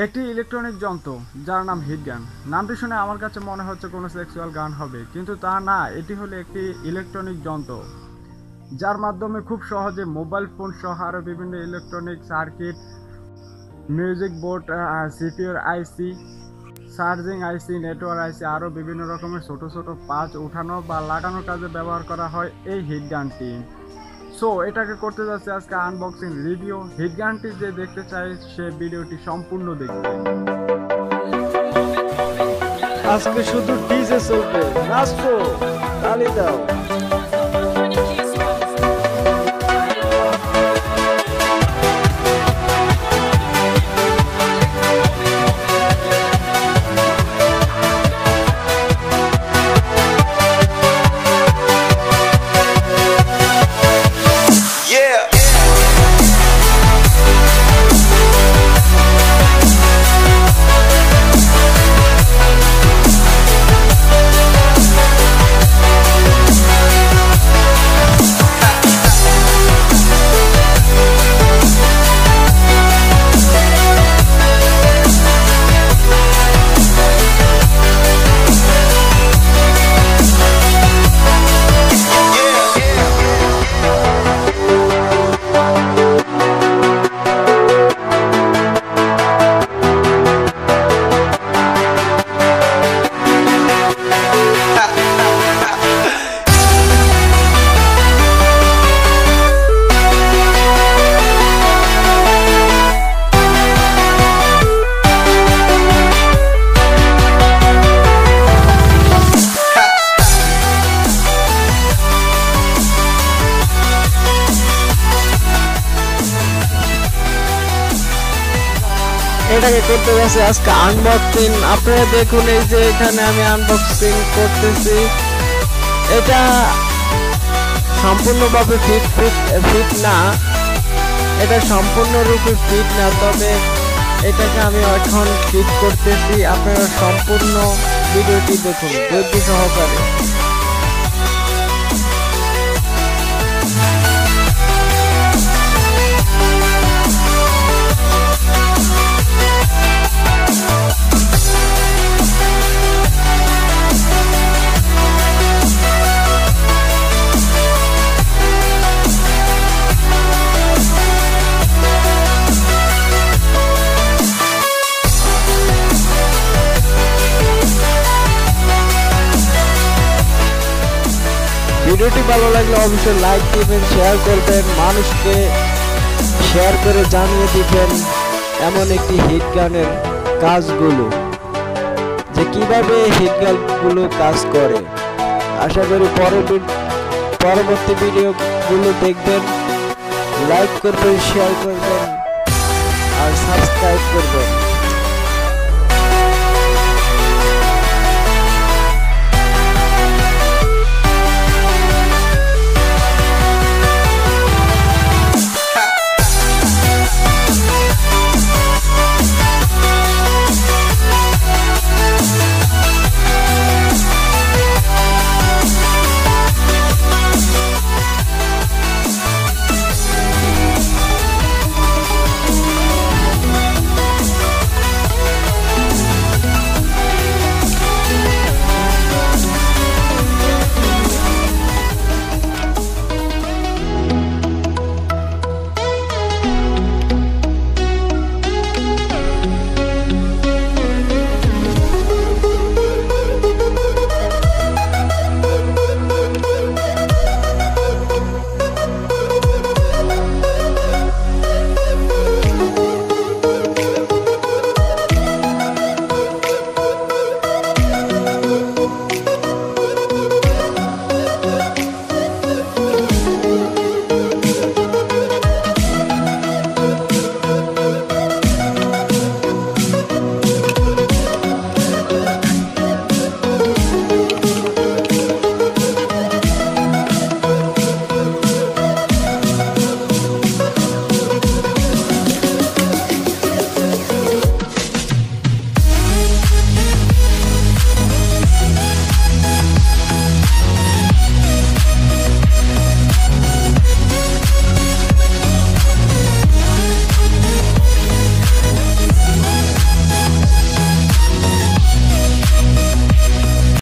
একটি ইলেকট্রনিক যন্ত্র যার নাম হিট গান। নামটি শুনে আমার কাছে মনে হচ্ছে কোনো সেক্সুয়াল গান হবে, কিন্তু তা না। এটি হলো একটি ইলেকট্রনিক যন্ত্র যার মাধ্যমে খুব সহজে মোবাইল ফোন সহ আরও বিভিন্ন ইলেকট্রনিক সার্কিট, মিউজিক বোর্ড, সিপিইউর আইসি, চার্জিং আইসি, নেটওয়ার্ক আইসি আরও বিভিন্ন রকমের ছোট ছোট পার্ট উঠানো বা লাগানোর কাজে ব্যবহার করা হয় এই হিট গানটি। সো এটাকে করতে যাচ্ছে আজকে আনবক্সিং রিভিউ। হিট গানটি যে দেখতে চাই সে ভিডিওটি সম্পূর্ণ দেখবে। আজকে শুধু ডিজে চলবে, নাচো, তালি দাও। এটাকে করতে গেছে আজকে আনবক্সিং। আপনারা দেখুন, এই যে এখানে আমি আনবক্সিং করতেছি। এটা সম্পূর্ণভাবে ফিট না, এটা সম্পূর্ণরূপে ফিট না, তবে এটাকে আমি এখন ফিট করতেছি। আপনারা সম্পূর্ণ ভিডিওটি দেখুন ধৈর্য সহকারে। ভিডিওটি ভালো লাগলে অবশ্যই লাইক দিবেন, শেয়ার করবেন, মানুষকে শেয়ার করে জানিয়ে দিবেন এমন একটি হিট গানের কাজগুলো, যে কিভাবে হিট গানগুলো কাজ করে। আশা করি পরবর্তী ভিডিওগুলো দেখবেন, লাইক করবেন, শেয়ার করবেন আর সাবস্ক্রাইব করবেন।